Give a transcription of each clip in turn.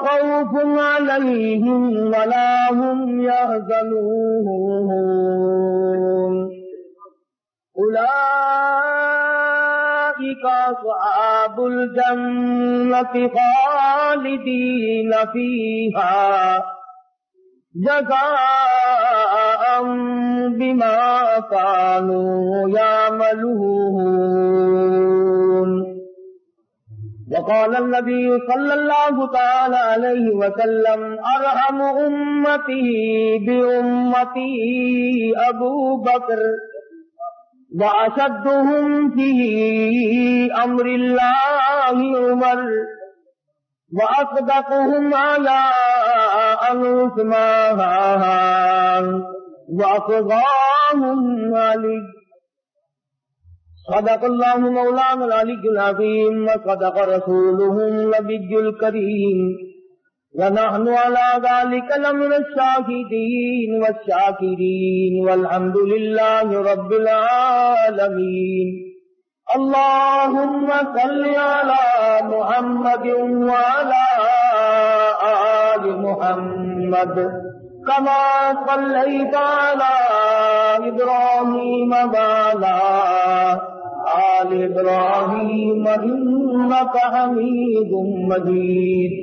خوف عليهم ولا هم يحزنون أولئك أصحاب الجنة خالدين فيها جزاء بما كانوا يعملون. وقال النبي صلى الله تعالى عليه وسلم أرحم أمتي بأمتي أبو بكر وأشدهم في أمر الله عمر وأصدقهم على عثمان وأقضاهم علي. صدق الله مولانا العلي العظيم وصدق رسوله النبي الكريم ونحن على ذلك لمن الشاهدين والشاكرين والحمد لله رب العالمين. اللهم صل على محمد وعلى آل محمد كما صليت على إبراهيم وعلى آل إبراهيم إنك حميد مجيد.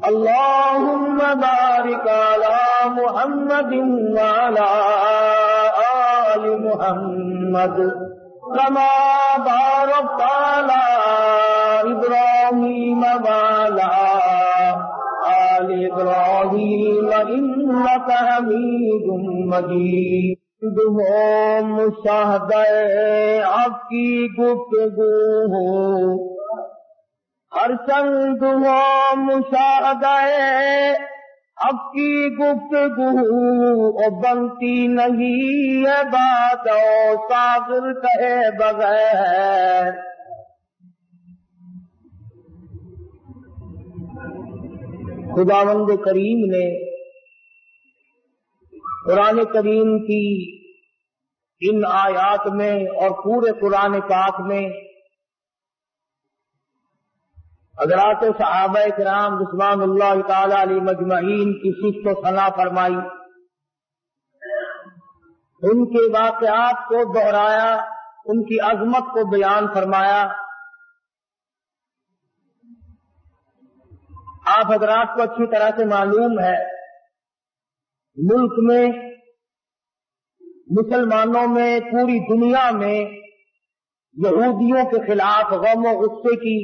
اللهم بارك على محمد وعلى آل محمد كما باركت على إبراهيم وعلى آل إبراهيم إنك حميد مجيد. ہو مشاہدہ آپ کی گفتگو ہو ہر چند ہو مشاہدہ اب کی گفتگو بنتی نہیں ہے بات اور ساغر کہے بغیر. خداوند کریم نے قرآن کریم کی ان آیات میں اور پورے قرآن پاک میں حضرات صحابہ کرام رضوان اللہ تعالی علیہ مجمعین کی صفت و ثنا فرمائی، ان کے واقعات کو دہرایا، ان کی عظمت کو بیان فرمایا. آپ حضرات کو اچھی طرح سے معلوم ہے ملک میں، مسلمانوں میں، پوری دنیا میں یہودیوں کے خلاف غم و غصے کی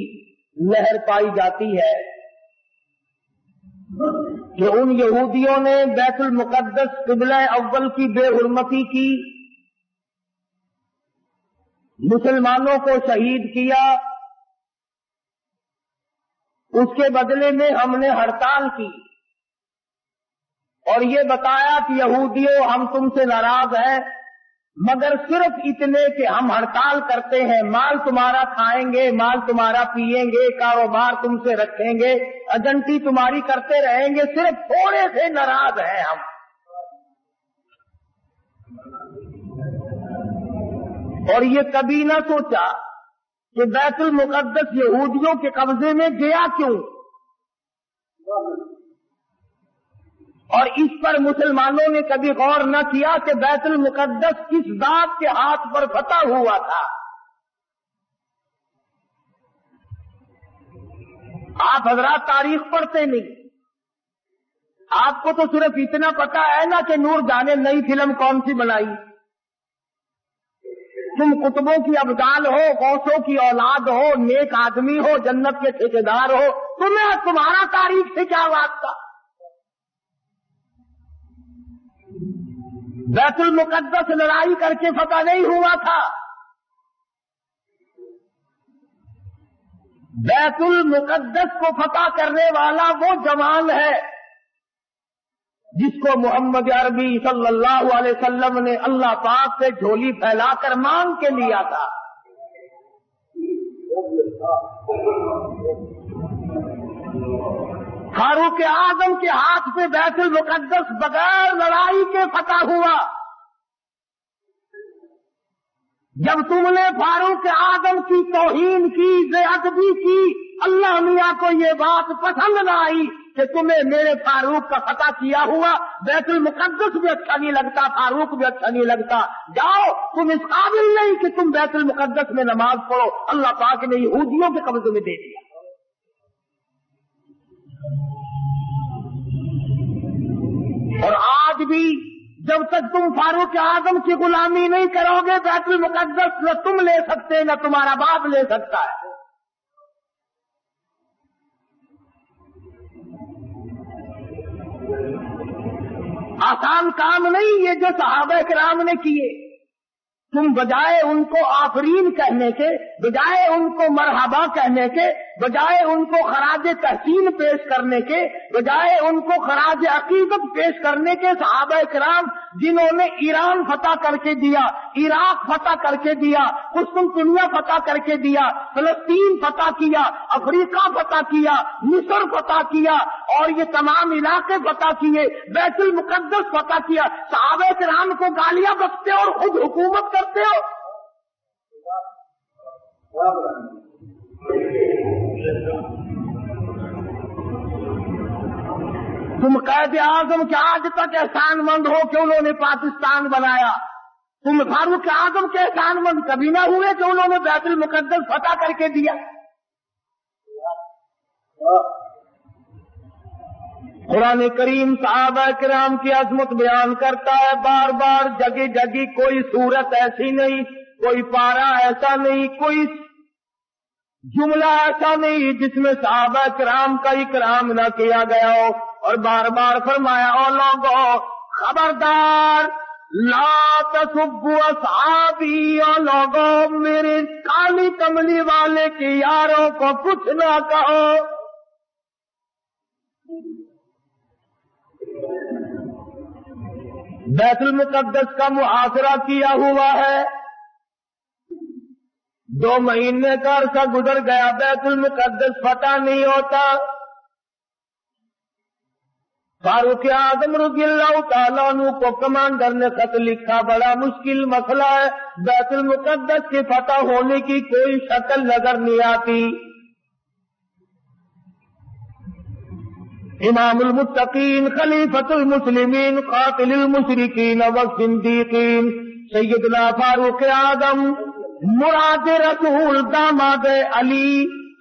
لہر پائی جاتی ہے کہ ان یہودیوں نے بیت المقدس قبلہ اول کی بے حرمتی کی، مسلمانوں کو شہید کیا، اس کے بدلے میں ہم نے ہڑتال کی اور یہ بتایا کہ یہودیوں ہم تم سے ناراض ہیں، مگر صرف اتنے کہ ہم ہڑتال کرتے ہیں، مال تمہارا کھائیں گے، مال تمہارا پیئیں گے، کاروبار تم سے رکھیں گے، ایجنٹی تمہاری کرتے رہیں گے، صرف تھوڑے سے ناراض ہیں ہم. اور یہ کبھی نہ سوچا کہ بیت المقدس یہودیوں کے قبضے میں گیا کیوں، اور اس پر مسلمانوں نے کبھی غور نہ کیا کہ بیت المقدس کس ذات کے ہاتھ پر فتح ہوا تھا. آپ حضرات تاریخ پڑھتے نہیں، آپ کو تو صرف اتنا پتا ہے نا کہ نور جانے نئی فلم کون سی بنائی. تم کتبوں کی ابدال ہو، غوثوں کی اولاد ہو، نیک آدمی ہو، جنت کے ٹھیکیدار ہو، تمہیں تمہارا تاریخ سے کیا واسطہ؟ بیت المقدس لڑائی کر کے فتح نہیں ہوا تھا. بیت المقدس کو فتح کرنے والا وہ جوان ہے جس کو محمد عربی صلی اللہ علیہ وسلم نے اللہ پاک سے جھولی پھیلا کر مانگ کے لیا تھا. فاروق اعظم کے ہاتھ پہ بیت المقدس بغیر لڑائی کے فتح ہوا. جب تم نے فاروق اعظم کی توہین کی، بے ادبی کی، اللہ میاں کو یہ بات پسند نہ آئی کہ تمہیں میرے فاروق کا فتح کیا ہوا بیت المقدس بھی اچھا نہیں لگتا، فاروق بھی اچھا نہیں لگتا، جاؤ تم اس قابل نہیں کہ تم بیت المقدس میں نماز پڑھو، اللہ پاک نے یہودیوں کے قبضے میں دے دیا۔ اور آج بھی جب تک تم فاروق اعظم کی غلامی نہیں کرو گے بیت المقدس نہ تم لے سکتے نہ تمہارا باپ لے سکتا ہے۔ آسان کام نہیں یہ جو صحابہ کرام نے کیے، تم بجائے ان کو آفرین کہنے کے، بجائے ان کو مرحبا کہنے کے، بجائے ان کو خراج تحسین پیش کرنے کے، بجائے ان کو خراج عقیدت پیش کرنے کے، صحابہ کرام جنہوں نے ایران فتح کر کے دیا، عراق فتح کر کے دیا، قسطنطنیہ فتح کر کے دیا، فلسطین فتح کیا، افریقہ فتح کیا، مصر فتح کیا اور یہ تمام علاقے فتح کیے، بیت المقدس فتح کیا، صحابہ کرام کو گالیاں بکتے اور خود حکومت کرتے ہو۔ تم قائد اعظم کے آج تک احسان مند ہو کہ انہوں نے پاکستان بنایا، تم فاروق اعظم کے احسان مند کبھی نہ ہوئے کہ انہوں نے بیت المقدس فتح کر کے دیا۔ قرآن کریم صحابہ کرام کی عظمت بیان کرتا ہے بار بار، جگہ جگہ کوئی صورت ایسی نہیں، کوئی پارا ایسا نہیں، کوئی جملہ ایسا نہیں جس میں صحابہ کرام کا اکرام نہ کیا گیا ہو، اور بار بار فرمایا او لوگو خبردار لا تسبوا اصحابی، او لوگو میرے کالی کملی والے کے یاروں کو کچھ نہ کہو۔ بیت المقدس کا محاصرہ کیا ہوا ہے، 2 مہینے کا عرصہ گزر گیا، بیت المقدس فتح نہیں ہوتا۔ فاروق اعظم رضی اللہ تعالیٰ عنہ کو کمانڈر نے خط لکھا، بڑا مشکل مسئلہ ہے، بیت المقدس کے فتح ہونے کی کوئی شکل نظر نہیں آتی۔ امام المتقین خلیفۃ المسلمین قاتل المشرکین والصدیقین سیدنا فاروق اعظم مراد رسول داماد علی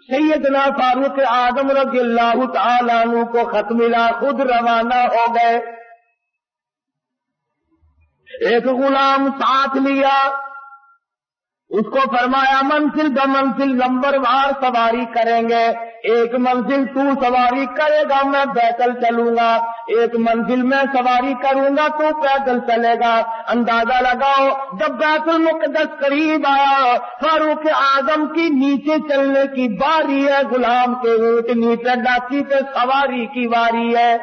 سیدنا فاروق اعظم رضی اللہ تعالیٰ عنہ کو خط ملا، خود روانہ ہو گئے، ایک غلام ساتھ لیا، اس کو فرمایا منزل ب منزل نمبر وار سواری کریں گے، ایک منزل تو سواری کرے گا میں پیدل چلوں گا، ایک منزل میں سواری کروں گا تو پیدل چلے گا۔ اندازہ لگاؤ جب بیت المقدس قریب آیا، فاروق اعظم کی نیچے چلنے کی باری ہے، غلام کے اونٹ نیچے ڈاکی پہ سواری کی باری ہے۔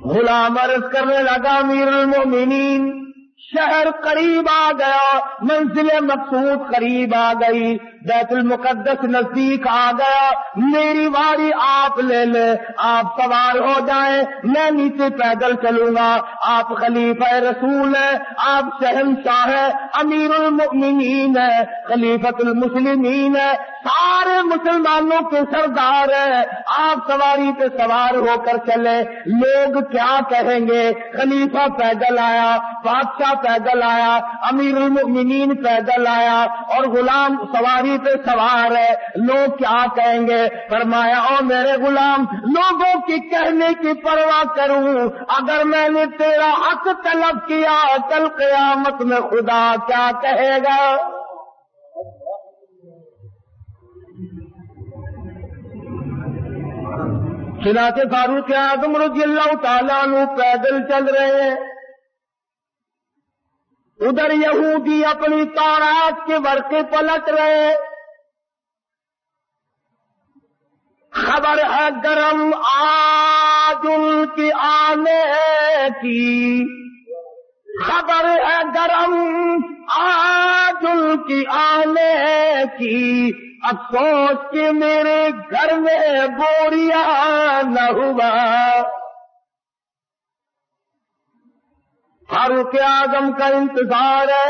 غلام عرض کرنے لگا امیر المومنین شہر قریب آ گیا، منزل مقصود قریب آ گئی، بیت المقدس نزدیک آ گیا، میری باری آپ لے لیں، آپ سوار ہو جائیں، میں نیچے پیدل چلوں گا، آپ خلیفہ رسول ہیں، آپ شہنشاہ ہیں، امیر المؤمنین ہیں، خلیفۃ المسلمین ہیں، سارے مسلمانوں کے سردار ہیں، آپ سواری پہ سوار ہو کر چلے، لوگ کیا کہیں گے؟ خلیفہ پیدل آیا، بادشاہ پیدل آیا، امیر المؤمنین پیدل آیا اور غلام سواری پہ سوار ہے، لوگ کیا کہیں گے؟ فرمایا او میرے غلام، لوگوں کی کہنے کی پرواہ کروں، اگر میں نے تیرا حق طلب کیا کل قیامت میں خدا کیا کہے گا؟ چنانچہ فاروق اعظم رضی اللہ تعالیٰ عنہ پیدل چل رہے ہیں، ادھر یہودی اپنی تورات کے ورقے پلٹ رہے، خبر ہے گرم آج ان کی آنے کی، خبر ہے گرم آج ان کی آنے کی، افسوس کہ میرے گھر میں بوریا نہ ہوا۔ فاروق اعظم کا انتظار ہے،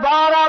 12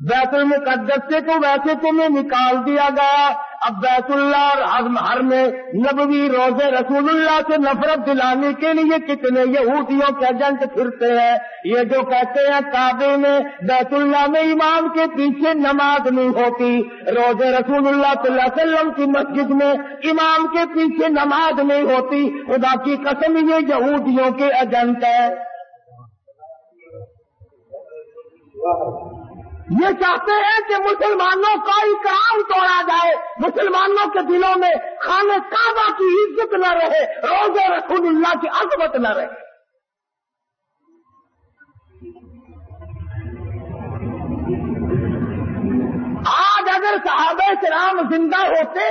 بیت المقدس سے تو ویسے تمہیں نکال دیا گیا، اب بیت اللہ اور ہر میں نبوی روزے رسول اللہ سے نفرت دلانے کے لیے کتنے یہودیوں کے ایجنٹ پھرتے ہیں، یہ جو کہتے ہیں کعبے میں بیت اللہ میں امام کے پیچھے نماز نہیں ہوتی، روزے رسول اللہ صلی اللہ علیہ وسلم کی مسجد میں امام کے پیچھے نماز نہیں ہوتی، خدا کی قسم یہ یہودیوں کے ایجنٹ ہے۔ یہ چاہتے ہیں کہ مسلمانوں کا اکرام توڑا جائے، مسلمانوں کے دلوں میں خانہ کعبہ کی عزت نہ رہے، روزے رسول اللہ کی عظمت نہ رہے۔ آج اگر صحابہ کرام زندہ ہوتے،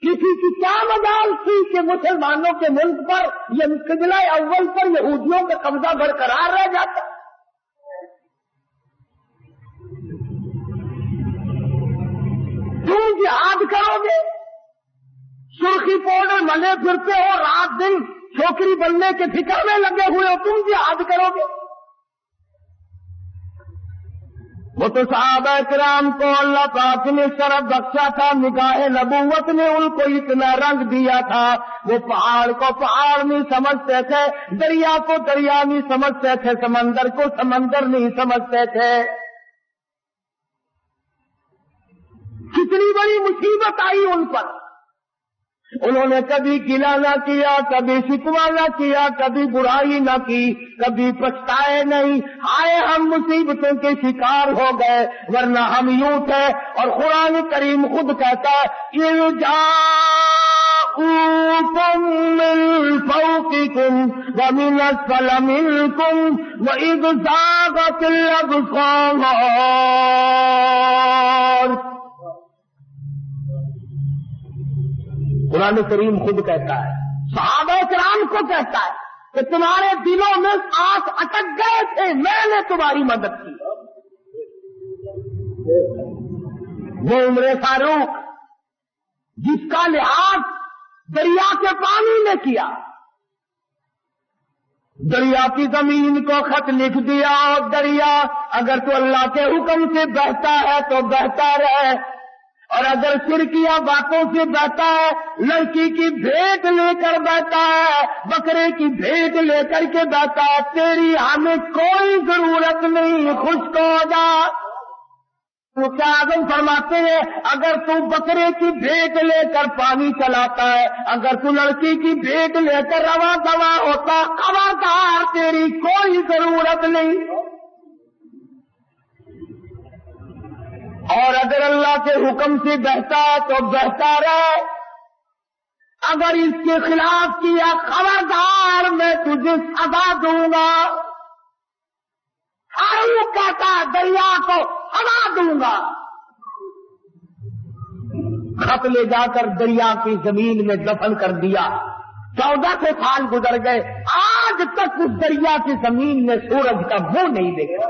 کسی کی کیا مجال تھی کہ مسلمانوں کے ملک پر یہ قبلہ اول پر یہودیوں کا قبضہ برقرار رہ جاتا۔ تم جہاد کرو گے، سرخی پاؤڈر ملے پھرتے ہو، رات دن چھوکری بننے کے فکر میں لگے ہوئے ہو، تم جہاد کرو گے؟ وہ تو صحابہ کرام کو اللہ پاک نے شرف بخشا تھا، نگاہ نبوت نے ان کو اتنا رنگ دیا تھا، وہ پہاڑ کو پہاڑ نہیں سمجھتے تھے، دریا کو دریا نہیں سمجھتے تھے، سمندر کو سمندر نہیں سمجھتے تھے۔ کتنی بڑی مصیبت آئی ان پر، انہوں نے کبھی گلہ نہ کیا، کبھی شکوہ نہ کیا، کبھی برائی نہ کی، کبھی پچھتائے نہیں، آئے ہم مصیبتوں کے شکار ہو گئے، ورنہ ہم یوں تھے۔ اور قرآن کریم خود کہتا ہے جاءوکم من فوقکم ومن اسفل منکم وَإِذْ زَاغَتِ الْأَبْصَارُ۔ قرآن کریم خود کہتا ہے، صحابہ کرام کو کہتا ہے کہ تمہارے دلوں میں آنکھ اٹک گئے تھے، میں نے تمہاری مدد کی۔ وہ عمر فاروق جس کا لحاظ دریا کے پانی نے کیا، دریا کی زمین کو خط لکھ دیا، اور دریا اگر تو اللہ کے حکم سے بہتا ہے تو بہتا رہے، اور اگر شرکیہ باتوں سے بہتا ہے، لڑکی کی بھیٹ لے کر بہتا ہے، بکرے کی بھیٹ لے کر کے بہتا ہے، تیری ہمیں کوئی ضرورت نہیں، خشک ہو جا۔ تو اعظم فرماتے ہیں اگر تو بکرے کی بھیٹ لے کر پانی چلاتا ہے، اگر تو لڑکی کی بھیٹ لے کر رواں دواں ہوتا، خبردار تیری کوئی ضرورت نہیں۔ اور اگر اللہ کے حکم سے بہتا تو بہتا رہے، اگر اس کے خلاف کیا خبردار میں تجھے سزا دوں گا۔ فاروق کہتا دریا کو سزا دوں گا، خط لے جا کر دریا کی زمین میں دفن کر دیا۔ 1400 سال گزر گئے، آج تک اس دریا کی زمین میں سورج کا منہ نہیں دیکھا۔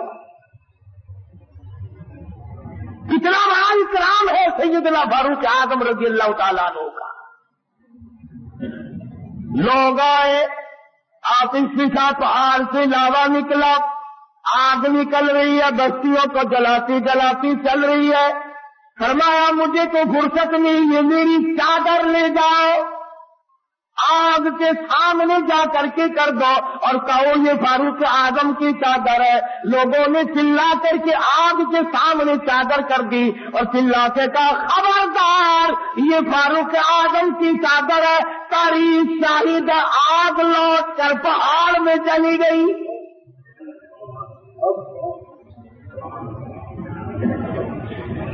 کتنا بڑا اکرام ہے سیدنا فاروق اعظم رضی اللہ تعالیٰ عنہ کا۔ لوگ آئے، آتش فشاں پہاڑ سے لاوا نکلا، آگ نکل رہی ہے، بستیوں کو جلاتی جلاتی چل رہی ہے۔ فرمایا مجھے تو فرصت نہیں، یہ میری چادر لے جاؤ، آگ کے سامنے جا کر کے کر دو، اور کہو یہ فاروق اعظم کی چادر ہے۔ لوگوں نے چلا کر کے آگ کے سامنے چادر کر دی، اور چلا کے کہا خبردار یہ فاروق اعظم کی چادر ہے۔ تاریخ شاہد ہے، آگ لوٹ کر پہاڑ میں چلی گئی۔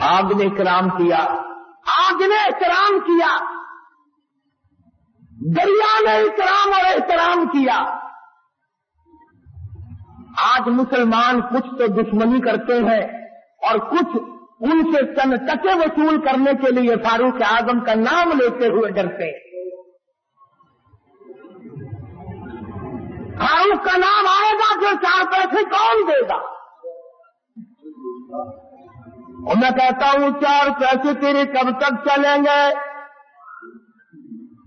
آگ نے اکرام کیا، آگ نے احترام کیا، دریا نے اکرام اور احترام کیا۔ آج مسلمان کچھ تو دشمنی کرتے ہیں اور کچھ ان سے چند ٹکے وصول کرنے کے لیے فاروق اعظم کا نام لیتے ہوئے ڈرتے۔ فاروق کا نام آئے گا پھر 4 پیسے کون دے گا؟ اور میں کہتا ہوں 4 پیسے تیرے کب تک چلیں گے؟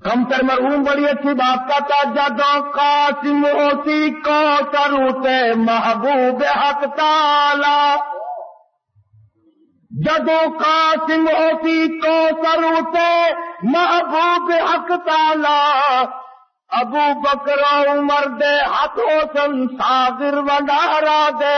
ہم تر مرحوم بڑی اچھی بات کا تھا، جدوں قاسم ہوتی کو چروتے محبوب حق تعالی، جدو قاسم ہوتی تو سر اٹھے محبوب حق تعالی ابو بکر عمر دے ہاتھوں سن صابر وڈارا دے